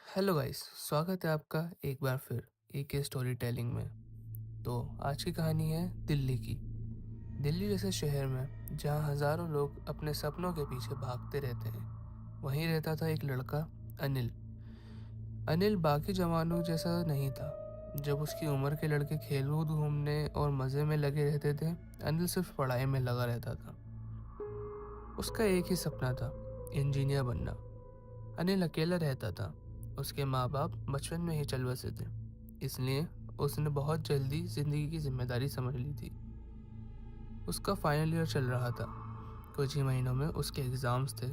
Hello guys, स्वागत है आपका एक बार फिर एक स्टोरी टेलिंग में। तो आज की कहानी है दिल्ली की। दिल्ली जैसे शहर में जहाँ हजारों लोग अपने सपनों के पीछे भागते रहते हैं, वहीं रहता था एक लड़का, अनिल। अनिल बाकी जवानों जैसा नहीं था। जब उसकी उम्र के लड़के खेल कूद घूमने और मज़े में लगे रहते थे, अनिल सिर्फ पढ़ाई में लगा रहता था। उसका एक ही सपना था, इंजीनियर बनना। अनिल अकेला रहता था। उसके माँ बाप बचपन में ही चल बसे थे, इसलिए उसने बहुत जल्दी जिंदगी की जिम्मेदारी समझ ली थी। उसका फाइनल ईयर चल रहा था। कुछ ही महीनों में उसके एग्जाम्स थे।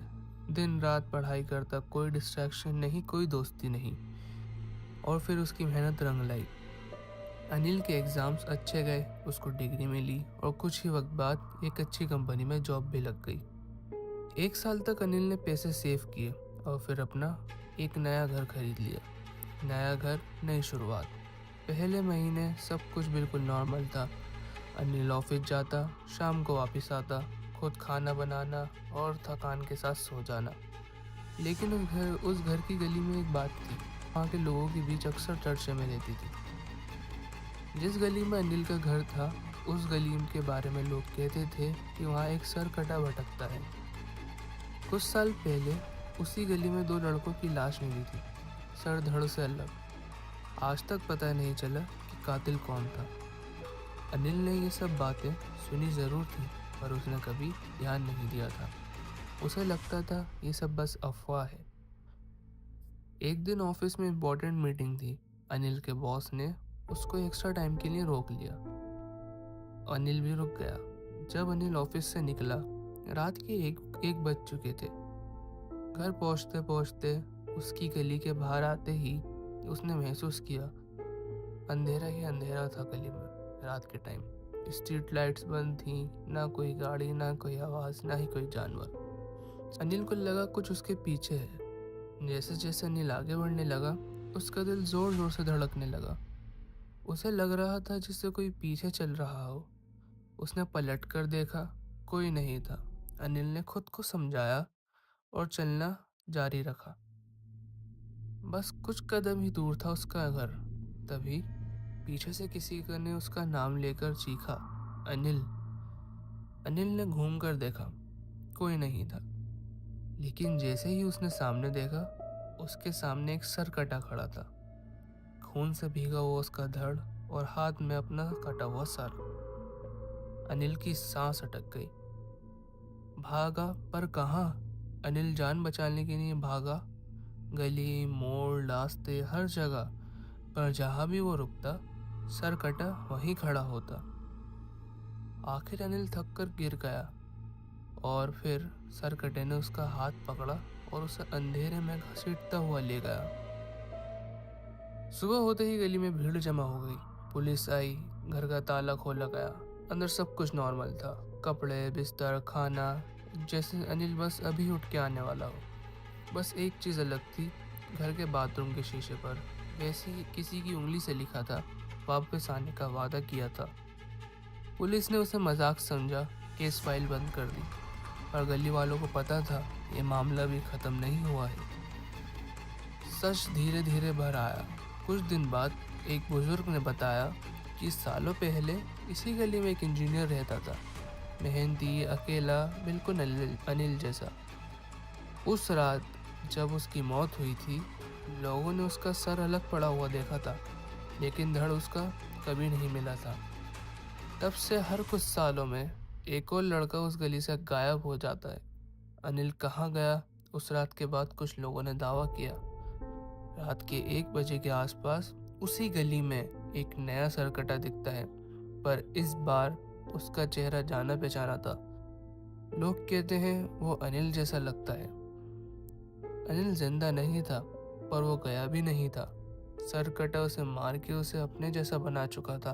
दिन रात पढ़ाई करता, कोई डिस्ट्रैक्शन नहीं, कोई दोस्ती नहीं। और फिर उसकी मेहनत रंग लाई। अनिल के एग्जाम्स अच्छे गए, उसको डिग्री मिली और कुछ ही वक्त बाद एक अच्छी कंपनी में जॉब भी लग गई। एक साल तक अनिल ने पैसे सेव किए और फिर अपना एक नया घर खरीद लिया। नया घर, नई शुरुआत। पहले महीने सब कुछ बिल्कुल नॉर्मल था। अनिल ऑफिस जाता, शाम को वापस आता, खुद खाना बनाना और थकान के साथ सो जाना। लेकिन उस घर की गली में एक बात थी, वहाँ के लोगों के बीच अक्सर चर्चा में रहती थी। जिस गली में अनिल का घर था, उस गली के बारे में लोग कहते थे कि वहाँ एक सरकटा भटकता है। कुछ साल पहले उसी गली में दो लड़कों की लाश मिली थी, सर धड़ से अलग। आज तक पता नहीं चला कि कातिल कौन था। अनिल ने ये सब बातें सुनी जरूर थी, पर उसने कभी ध्यान नहीं दिया था। उसे लगता था ये सब बस अफवाह है। एक दिन ऑफिस में इम्पोर्टेंट मीटिंग थी। अनिल के बॉस ने उसको एक्स्ट्रा टाइम के लिए रोक लिया। अनिल भी रुक गया। जब अनिल ऑफिस से निकला, रात के एक बज चुके थे। घर पहुंचते पहुंचते उसकी गली के बाहर आते ही उसने महसूस किया, अंधेरा ही अंधेरा था गली में। रात के टाइम स्ट्रीट लाइट्स बंद थी, ना कोई गाड़ी, ना कोई आवाज, ना ही कोई जानवर। अनिल को लगा कुछ उसके पीछे है। जैसे जैसे अनिल आगे बढ़ने लगा, उसका दिल जोर जोर से धड़कने लगा। उसे लग रहा था जिससे कोई पीछे चल रहा हो। उसने पलट कर देखा, कोई नहीं था। अनिल ने खुद को समझाया और चलना जारी रखा। बस कुछ कदम ही दूर था उसका घर। तभी पीछे से किसी ने उसका नाम लेकर चीखा, अनिल। अनिल ने घूम कर देखा, कोई नहीं था। लेकिन जैसे ही उसने सामने देखा, उसके सामने एक सर कटा खड़ा था। खून से भीगा हुआ उसका धड़ और हाथ में अपना कटा हुआ सर। अनिल की सांस अटक गई। भागा, पर कहाँ? अनिल जान बचाने के लिए भागा। गली, मोड़, रास्ते, हर जगह। पर जहां भी वो रुकता, सर कटा वहीं खड़ा होता। आखिर अनिल थक कर गिर गया और फिर सर कटे ने उसका हाथ पकड़ा और उसे अंधेरे में घसीटता हुआ ले गया। सुबह होते ही गली में भीड़ जमा हो गई। पुलिस आई, घर का ताला खोला गया। अंदर सब कुछ नॉर्मल था, कपड़े, बिस्तर, खाना, जैसे अनिल बस अभी उठ के आने वाला हो। बस एक चीज़ अलग थी, घर के बाथरूम के शीशे पर वैसे ही किसी की उंगली से लिखा था, वापस आने का वादा किया था। पुलिस ने उसे मजाक समझा, केस फाइल बंद कर दी। पर गली वालों को पता था ये मामला भी खत्म नहीं हुआ है। सच धीरे धीरे बाहर आया। कुछ दिन बाद एक बुजुर्ग ने बताया कि सालों पहले इसी गली में एक इंजीनियर रहता था, मेहनती, अकेला, बिल्कुल अनिल जैसा। उस रात जब उसकी मौत हुई थी, लोगों ने उसका सर अलग पड़ा हुआ देखा था, लेकिन धड़ उसका कभी नहीं मिला था। तब से हर कुछ सालों में एक और लड़का उस गली से गायब हो जाता है। अनिल कहाँ गया? उस रात के बाद कुछ लोगों ने दावा किया, रात के 1 बजे के आसपास उसी गली में एक नया सरकटा दिखता है, पर इस बार उसका चेहरा जाना पहचाना था। लोग कहते हैं वो अनिल जैसा लगता है। अनिल जिंदा नहीं था, पर वो गया भी नहीं था। सरकटा उसे मार के उसे अपने जैसा बना चुका था।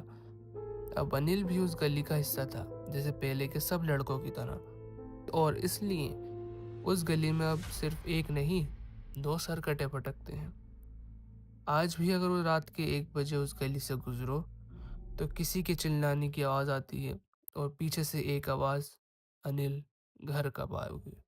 अब अनिल भी उस गली का हिस्सा था, जैसे पहले के सब लड़कों की तरह। और इसलिए उस गली में अब सिर्फ एक नहीं, दो सरकटे भटकते हैं। आज भी अगर वो रात के 1 बजे उस गली से गुजरो, तो किसी के चिल्लाने की आवाज आती है और पीछे से एक आवाज, अनिल घर कब आओगे।